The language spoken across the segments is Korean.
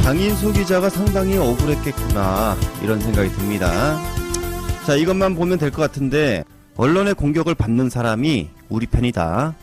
장인수 기자가 상당히 억울했겠구나 이런 생각이 듭니다. 자, 이것만 보면 될 것 같은데 언론의 공격을 받는 사람이 우리 편이다.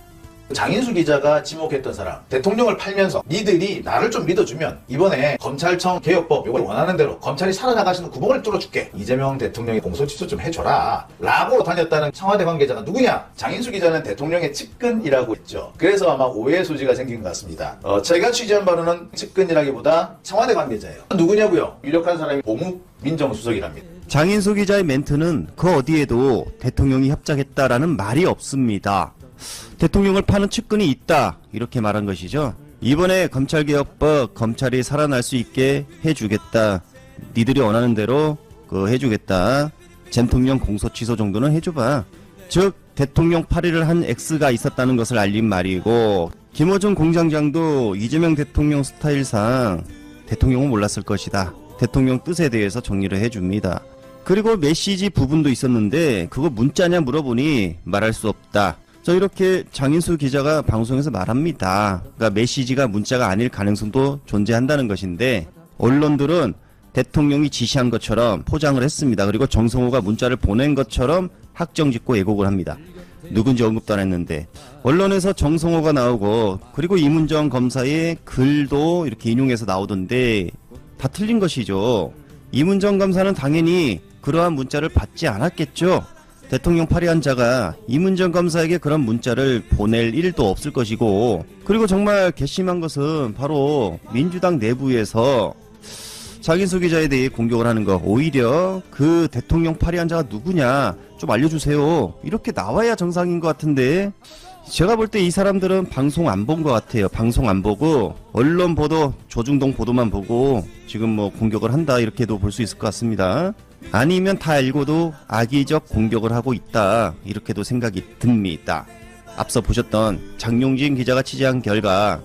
장인수 기자가 지목했던 사람, 대통령을 팔면서 니들이 나를 좀 믿어주면 이번에 검찰청 개혁법 이걸 원하는 대로 검찰이 살아나가시는 구멍을 뚫어줄게. 이재명 대통령이 공소취소 좀 해줘라 라고 다녔다는 청와대 관계자가 누구냐? 장인수 기자는 대통령의 측근이라고 했죠. 그래서 아마 오해의 소지가 생긴 것 같습니다. 제가 취재한 바로는 측근이라기보다 청와대 관계자예요. 누구냐고요? 유력한 사람이 봉욱 민정수석이랍니다. 장인수 기자의 멘트는 그 어디에도 대통령이 협작했다라는 말이 없습니다. 대통령을 파는 측근이 있다 이렇게 말한 것이죠. 이번에 검찰개혁법 검찰이 살아날 수 있게 해주겠다. 니들이 원하는 대로 해주겠다. 잼통령 공소취소 정도는 해줘봐. 즉 대통령 파리를 한 X가 있었다는 것을 알린 말이고, 김어준 공장장도 이재명 대통령 스타일상 대통령은 몰랐을 것이다. 대통령 뜻에 대해서 정리를 해줍니다. 그리고 메시지 부분도 있었는데 그거 문자냐 물어보니 말할 수 없다. 자, 이렇게 장인수 기자가 방송에서 말합니다. 그러니까 메시지가 문자가 아닐 가능성도 존재한다는 것인데 언론들은 대통령이 지시한 것처럼 포장을 했습니다. 그리고 정성호가 문자를 보낸 것처럼 학정짓고 왜곡을 합니다. 누군지 언급도 안 했는데 언론에서 정성호가 나오고 그리고 이문정 검사의 글도 이렇게 인용해서 나오던데 다 틀린 것이죠. 이문정 검사는 당연히 그러한 문자를 받지 않았겠죠. 대통령 파리한 자가 이문정 검사에게 그런 문자를 보낼 일도 없을 것이고, 그리고 정말 괘씸한 것은 바로 민주당 내부에서 장인수 기자에 대해 공격을 하는 거, 오히려 그 대통령 파리한 자가 누구냐 좀 알려주세요 이렇게 나와야 정상인 것 같은데, 제가 볼 때 이 사람들은 방송 안 본 것 같아요. 방송 안 보고 언론 보도, 조중동 보도만 보고 지금 공격을 한다 이렇게도 볼 수 있을 것 같습니다. 아니면 다 알고도 악의적 공격을 하고 있다 이렇게도 생각이 듭니다. 앞서 보셨던 장용진 기자가 취재한 결과,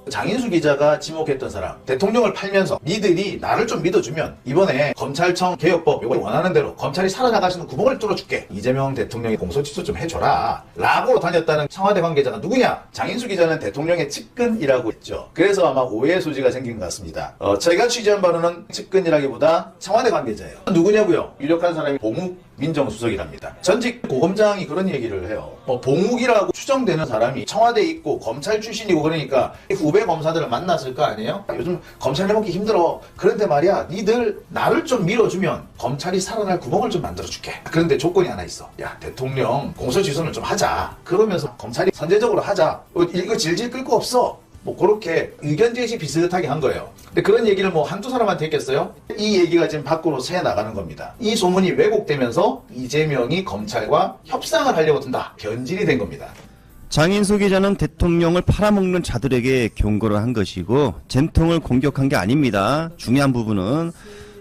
장인수 기자가 지목했던 사람, 대통령을 팔면서 니들이 나를 좀 믿어주면 이번에 검찰청 개혁법 이걸 원하는 대로 검찰이 살아나가시는 구멍을 뚫어줄게. 이재명 대통령이 공소취소 좀 해줘라 라고 다녔다는 청와대 관계자가 누구냐? 장인수 기자는 대통령의 측근이라고 했죠. 그래서 아마 오해의 소지가 생긴 것 같습니다. 제가 취재한 바로는 측근이라기보다 청와대 관계자예요. 누구냐고요? 유력한 사람이 봉욱 민정수석이랍니다. 전직 고검장이 그런 얘기를 해요. 봉욱이라고 추정되는 사람이 청와대에 있고 검찰 출신이고 그러니까 후배 검사들을 만났을 거 아니에요? 요즘 검찰 해먹기 힘들어. 그런데 말이야, 니들 나를 좀 밀어주면 검찰이 살아날 구멍을 좀 만들어줄게. 그런데 조건이 하나 있어. 야, 대통령 공소취소는 좀 하자. 그러면서 검찰이 선제적으로 하자. 이거 질질 끌 거 없어. 그렇게 의견 제시 비슷하게 한 거예요. 근데 그런 얘기를 한두 사람한테 했겠어요? 이 얘기가 지금 밖으로 새 나가는 겁니다. 이 소문이 왜곡되면서 이재명이 검찰과 협상을 하려고 든다. 변질이 된 겁니다. 장인수 기자는 대통령을 팔아먹는 자들에게 경고를 한 것이고 잼통을 공격한 게 아닙니다. 중요한 부분은.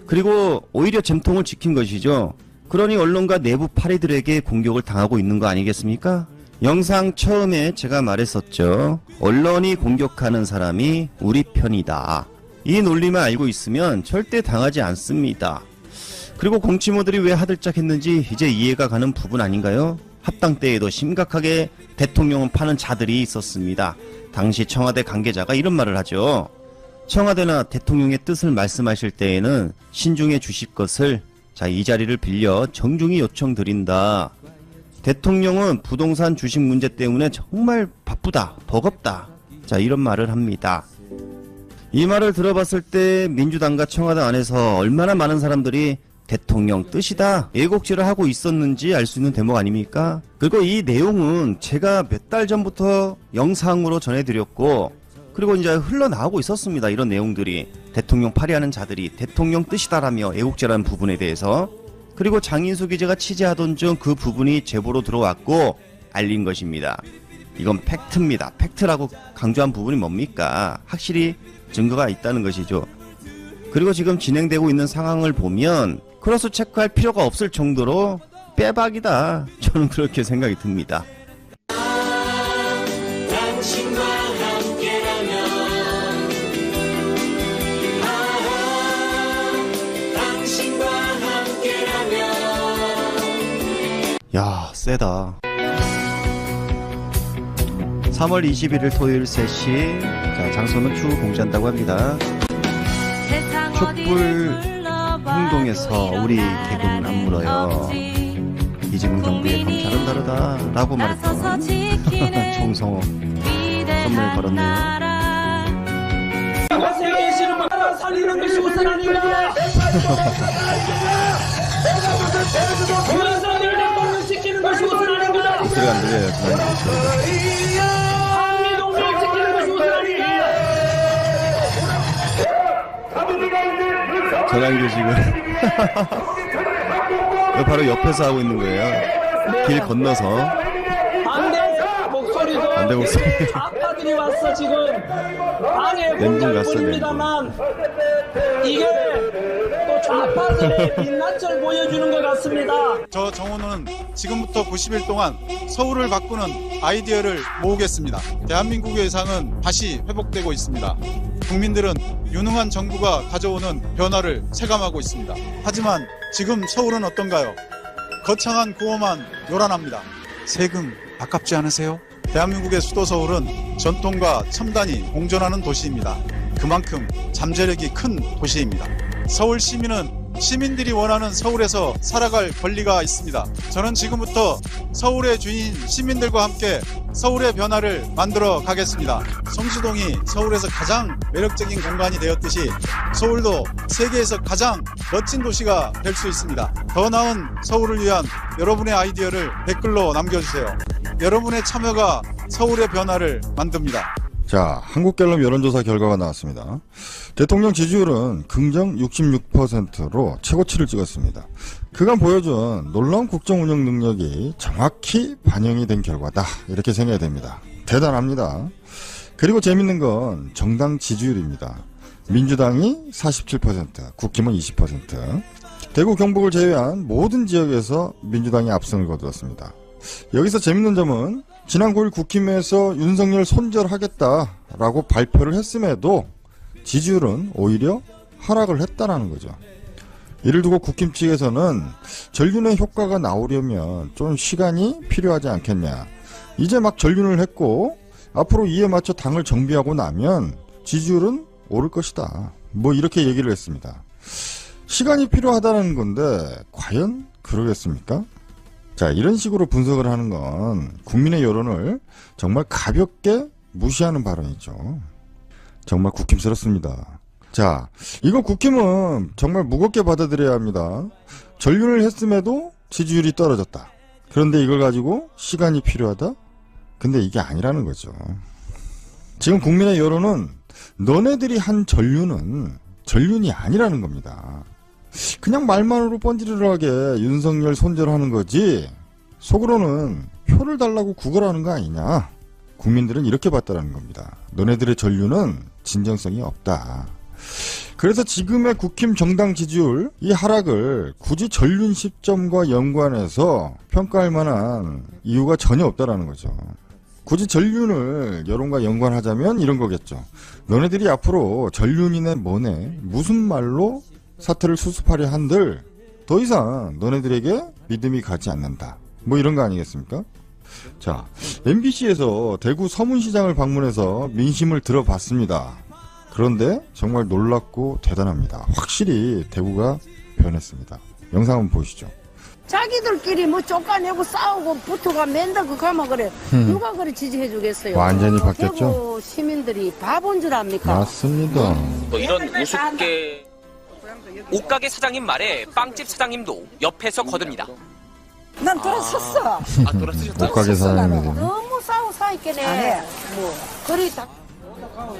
그리고 오히려 잼통을 지킨 것이죠. 그러니 언론과 내부 파리들에게 공격을 당하고 있는 거 아니겠습니까? 영상 처음에 제가 말했었죠. 언론이 공격하는 사람이 우리 편이다. 이 논리만 알고 있으면 절대 당하지 않습니다. 그리고 공치모들이 왜 하들짝했는지 이제 이해가 가는 부분 아닌가요? 합당 때에도 심각하게 대통령을 파는 자들이 있었습니다. 당시 청와대 관계자가 이런 말을 하죠. 청와대나 대통령의 뜻을 말씀하실 때에는 신중해 주실 것을 이 자리를 빌려 정중히 요청드린다. 대통령은 부동산 주식 문제 때문에 정말 바쁘다, 버겁다. 이런 말을 합니다. 이 말을 들어봤을 때 민주당과 청와대 안에서 얼마나 많은 사람들이 대통령 뜻이다 애곡질을 하고 있었는지 알 수 있는 대목 아닙니까? 그리고 이 내용은 제가 몇 달 전부터 영상으로 전해드렸고, 그리고 이제 흘러나오고 있었습니다. 이런 내용들이 대통령 파리하는 자들이 대통령 뜻이다라며 애곡질하는 부분에 대해서. 그리고 장인수 기자가 취재하던 중 그 부분이 제보로 들어왔고 알린 것입니다. 이건 팩트입니다. 팩트라고 강조한 부분이 뭡니까? 확실히 증거가 있다는 것이죠. 그리고 지금 진행되고 있는 상황을 보면 크로스 체크할 필요가 없을 정도로 빼박이다. 저는 그렇게 생각이 듭니다. 야, 세다. 3월 21일 토요일 3시. 장소는 추후 공지한다고 합니다. 촛불 행동에서 우리 계급은 안 물어요. 이재명 정부의 검찰은 다르다라고 말했던 총성호 선물 걸었네요. 계시는 분 하나 살리는 것이 우선 아닌가? 유엔사들을 대통령시키는 것이 우선 아닌가? 목소리가 안 들려요. 한미동맹 지키는 것이 우선 아닌가? 전환규 지금 이거 바로 옆에서 하고 있는 거예요. 길 건너서. 반대 목소리. 아빠들이 왔어 지금. 방에 멘붕 갔어, 뿐입니다만 이게 또 좌파들의 빛낯을 보여주는 것 같습니다. 저 정호는 지금부터 90일 동안 서울을 바꾸는 아이디어를 모으겠습니다. 대한민국의 상은 다시 회복되고 있습니다. 국민들은 유능한 정부가 가져오는 변화를 체감하고 있습니다. 하지만 지금 서울은 어떤가요? 거창한 구호만 요란합니다. 세금 아깝지 않으세요? 대한민국의 수도 서울은 전통과 첨단이 공존하는 도시입니다. 그만큼 잠재력이 큰 도시입니다. 서울 시민은 시민들이 원하는 서울에서 살아갈 권리가 있습니다. 저는 지금부터 서울의 주인 시민들과 함께 서울의 변화를 만들어 가겠습니다. 성수동이 서울에서 가장 매력적인 공간이 되었듯이 서울도 세계에서 가장 멋진 도시가 될 수 있습니다. 더 나은 서울을 위한 여러분의 아이디어를 댓글로 남겨주세요. 여러분의 참여가 서울의 변화를 만듭니다. 자, 한국갤럽 여론조사 결과가 나왔습니다. 대통령 지지율은 긍정 66%로 최고치를 찍었습니다. 그간 보여준 놀라운 국정운영 능력이 정확히 반영이 된 결과다, 이렇게 생각이 됩니다. 대단합니다. 그리고 재밌는 건 정당 지지율입니다. 민주당이 47%, 국힘은 20%, 대구 경북을 제외한 모든 지역에서 민주당이 압승을 거두었습니다. 여기서 재밌는 점은 지난 9일 국힘에서 윤석열 손절하겠다라고 발표를 했음에도 지지율은 오히려 하락을 했다라는 거죠. 이를 두고 국힘 측에서는 전륜의 효과가 나오려면 좀 시간이 필요하지 않겠냐. 이제 막 전륜을 했고 앞으로 이에 맞춰 당을 정비하고 나면 지지율은 오를 것이다. 뭐 이렇게 얘기를 했습니다. 시간이 필요하다는 건데 과연 그러겠습니까? 자, 이런 식으로 분석을 하는 건 국민의 여론을 정말 가볍게 무시하는 발언이죠. 정말 국힘스럽습니다. 자, 이거 국힘은 정말 무겁게 받아들여야 합니다. 전륜을 했음에도 지지율이 떨어졌다. 그런데 이걸 가지고 시간이 필요하다? 근데 이게 아니라는 거죠. 지금 국민의 여론은 너네들이 한 전륜은 전륜이 아니라는 겁니다. 그냥 말만으로 번지르르하게 윤석열 손절하는 거지 속으로는 표를 달라고 구걸하는 거 아니냐. 국민들은 이렇게 봤다는 겁니다. 너네들의 전륜은 진정성이 없다. 그래서 지금의 국힘 정당 지지율 이 하락을 굳이 전륜 시점과 연관해서 평가할 만한 이유가 전혀 없다라는 거죠. 굳이 전륜을 여론과 연관하자면 이런 거겠죠. 너네들이 앞으로 전륜이네 뭐네 무슨 말로 사태를 수습하려 한들 더 이상 너네들에게 믿음이 가지 않는다. 뭐 이런 거 아니겠습니까? 자, MBC에서 대구 서문시장을 방문해서 민심을 들어봤습니다. 그런데 정말 놀랍고 대단합니다. 확실히 대구가 변했습니다. 영상 한번 보시죠. 자기들끼리 뭐 쫓아내고 싸우고 붙어가 맨날 그 가면 그래. 누가 그래 지지해 주겠어요. 완전히 바뀌었죠? 대구 시민들이 바본 줄 압니까? 맞습니다. 뭐 이런 우습게 옷가게 사장님 말에 빵집 사장님도 옆에서 거듭니다. 난 돌아섰어. 돌아서셨다. 옷가게 사장님들. 너무 싸우고 사있겠네. 뭐 그리 다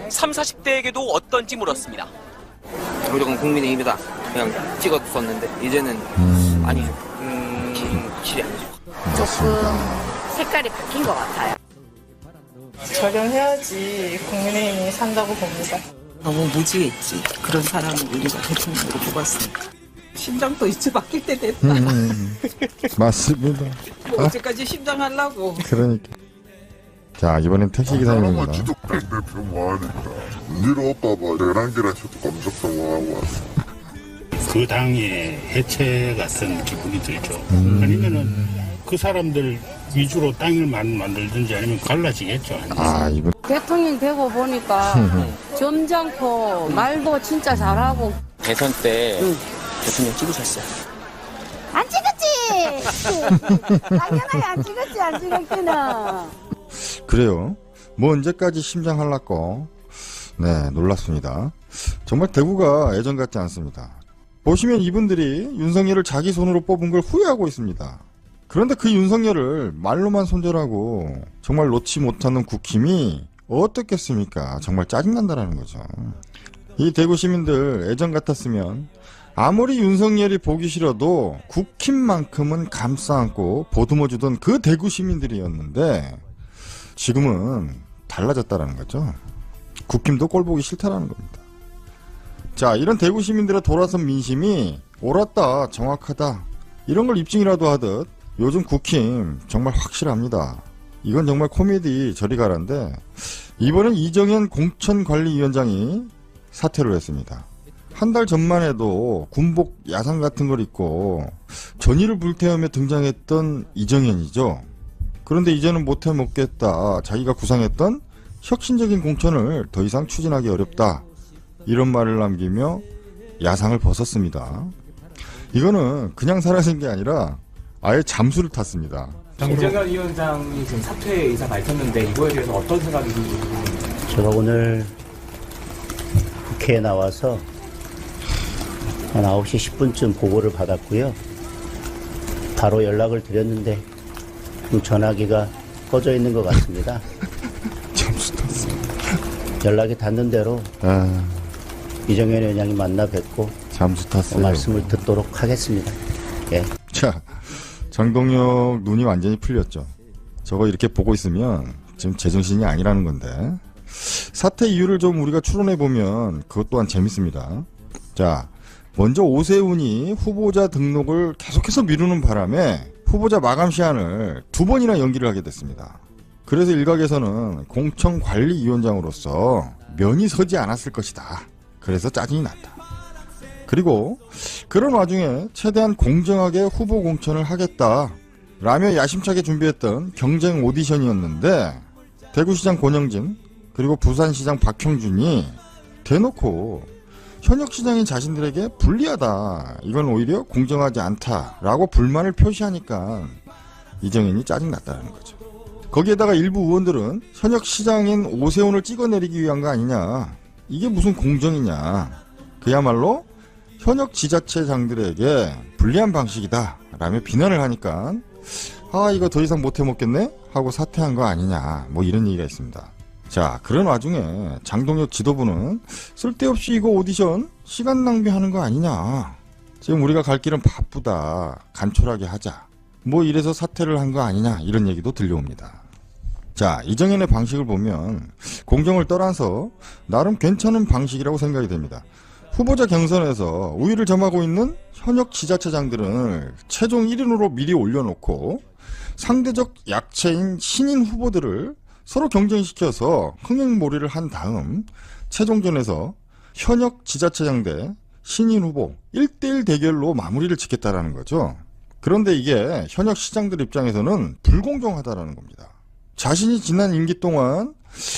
3, 40대에게도 어떤지 물었습니다. 무조건 국민의힘이다. 그냥 찍었었는데 이제는 아니죠. 길이 아니죠. 조금 색깔이 바뀐 것 같아요. 적용해야지 국민의힘이 산다고 봅니다. 너무 무지했지. 그런 사람을 우리가 대통령으로 뽑았으니까. 심장도 이제 바뀔 때 됐다. 맞습니다. 뭐 어제까지 심장 하려고. 그러니까. 자, 이번엔 택시기사님입니다. 당대표 뭐하니까 니로 오빠가 대란기라 쳐도 검색도 뭐하고 왔어. 그 당의 해체가 쓴 기분이 들죠. 아니면은 그 사람들 위주로 땅을 만들든지 아니면 갈라지겠죠. 아, 이번 대통령 되고 보니까 점잖고 말도 진짜 잘하고 대선 때 대통령 찍으셨어요? 안 찍었지. 당연하게 안 찍었지. 안 찍었기는. 그래요. 뭐 언제까지 심장할랐고. 네, 놀랐습니다. 정말 대구가 예전 같지 않습니다. 보시면 이분들이 윤석열을 자기 손으로 뽑은 걸 후회하고 있습니다. 그런데 그 윤석열을 말로만 손절하고 정말 놓지 못하는 국힘이 어떻겠습니까? 정말 짜증난다라는 거죠. 이 대구 시민들 예전 같았으면 아무리 윤석열이 보기 싫어도 국힘만큼은 감싸안고 보듬어주던 그 대구 시민들이었는데 지금은 달라졌다라는 거죠. 국힘도 꼴 보기 싫다라는 겁니다. 자, 이런 대구 시민들의 돌아선 민심이 옳았다, 정확하다 이런 걸 입증이라도 하듯 요즘 국힘 정말 확실합니다. 이건 정말 코미디 저리 가라인데 이번엔 이정현 공천관리위원장이 사퇴를 했습니다. 한 달 전만 해도 군복 야상 같은 걸 입고 전의를 불태우며 등장했던 이정현이죠. 그런데 이제는 못해 먹겠다. 자기가 구상했던 혁신적인 공천을 더 이상 추진하기 어렵다. 이런 말을 남기며 야상을 벗었습니다. 이거는 그냥 사라진 게 아니라 아예 잠수를 탔습니다. 이정현 위원장이 지금 사퇴 의사 밝혔는데 이거에 대해서 어떤 생각이 드는지. 제가 오늘 국회에 나와서 한 9시 10분쯤 보고를 받았고요. 바로 연락을 드렸는데 전화기가 꺼져 있는 것 같습니다. 잠수 탔어요. 연락이 닿는 대로 이정현 위원장이 만나 뵙고 잠수 탔어요. 말씀을 듣도록 하겠습니다. 예. 자, 장동혁 눈이 완전히 풀렸죠. 저거 이렇게 보고 있으면 지금 제정신이 아니라는 건데 사태 이유를 좀 우리가 추론해보면 그것 또한 재밌습니다. 자, 먼저 오세훈이 후보자 등록을 계속해서 미루는 바람에 후보자 마감 시한을 2번이나 연기를 하게 됐습니다. 그래서 일각에서는 공천관리위원장으로서 면이 서지 않았을 것이다. 그래서 짜증이 났다. 그리고 그런 와중에 최대한 공정하게 후보 공천을 하겠다 라며 야심차게 준비했던 경쟁 오디션이었는데 대구시장 권영진 그리고 부산시장 박형준이 대놓고 현역 시장인 자신들에게 불리하다. 이건 오히려 공정하지 않다라고 불만을 표시하니까 이정현이 짜증났다는 거죠. 거기에다가 일부 의원들은 현역 시장인 오세훈을 찍어내리기 위한 거 아니냐. 이게 무슨 공정이냐. 그야말로 현역 지자체장들에게 불리한 방식이다 라며 비난을 하니까 이거 더 이상 못해 먹겠네 하고 사퇴한 거 아니냐. 뭐 이런 얘기가 있습니다. 자, 그런 와중에 장동혁 지도부는 쓸데없이 이거 오디션 시간 낭비하는 거 아니냐. 지금 우리가 갈 길은 바쁘다. 간촐하게 하자. 뭐 이래서 사퇴를 한 거 아니냐. 이런 얘기도 들려옵니다. 자, 이정현의 방식을 보면 공정을 떠나서 나름 괜찮은 방식이라고 생각이 됩니다. 후보자 경선에서 우위를 점하고 있는 현역 지자체장들을 최종 1인으로 미리 올려놓고 상대적 약체인 신인 후보들을 서로 경쟁시켜서 흥행몰이를 한 다음 최종전에서 현역 지자체장 대 신인 후보 1대1 대결로 마무리를 짓겠다라는 거죠. 그런데 이게 현역 시장들 입장에서는 불공정하다라는 겁니다. 자신이 지난 임기 동안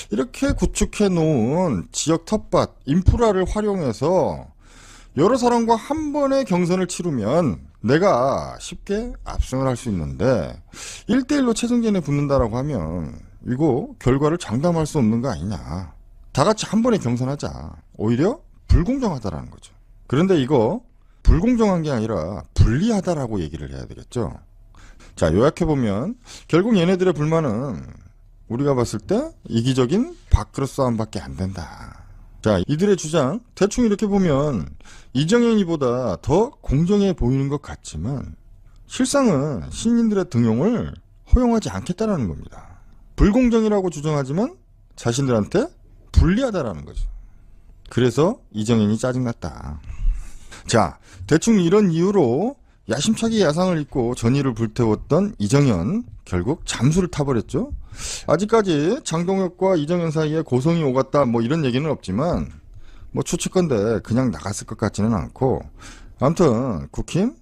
이렇게 구축해 놓은 지역 텃밭, 인프라를 활용해서 여러 사람과 한 번에 경선을 치르면 내가 쉽게 압승을 할 수 있는데 1대1로 최종전에 붙는다라고 하면 이거 결과를 장담할 수 없는 거 아니냐. 다 같이 한 번에 경선하자. 오히려 불공정하다라는 거죠. 그런데 이거 불공정한 게 아니라 불리하다라고 얘기를 해야 되겠죠. 자, 요약해보면 결국 얘네들의 불만은 우리가 봤을 때 이기적인 밥그릇 싸움밖에 안 된다. 자, 이들의 주장 대충 이렇게 보면 이정현이보다 더 공정해 보이는 것 같지만 실상은 신인들의 등용을 허용하지 않겠다라는 겁니다. 불공정이라고 주장하지만 자신들한테 불리하다라는 거죠. 그래서 이정현이 짜증났다. 자, 대충 이런 이유로 야심차게 야상을 입고 전의를 불태웠던 이정현 결국 잠수를 타버렸죠. 아직까지 장동혁과 이정현 사이에 고성이 오갔다 뭐 이런 얘기는 없지만 뭐 추측건데 그냥 나갔을 것 같지는 않고 아무튼 국힘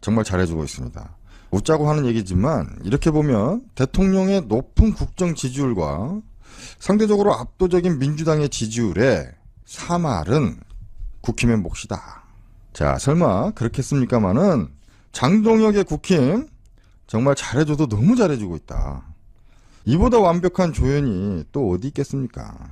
정말 잘해주고 있습니다. 웃자고 하는 얘기지만 이렇게 보면 대통령의 높은 국정 지지율과 상대적으로 압도적인 민주당의 지지율의 사말은 국힘의 몫이다. 자, 설마 그렇겠습니까마는 장동혁의 국힘 정말 잘해줘도 너무 잘해주고 있다. 이보다 완벽한 조연이 또 어디 있겠습니까?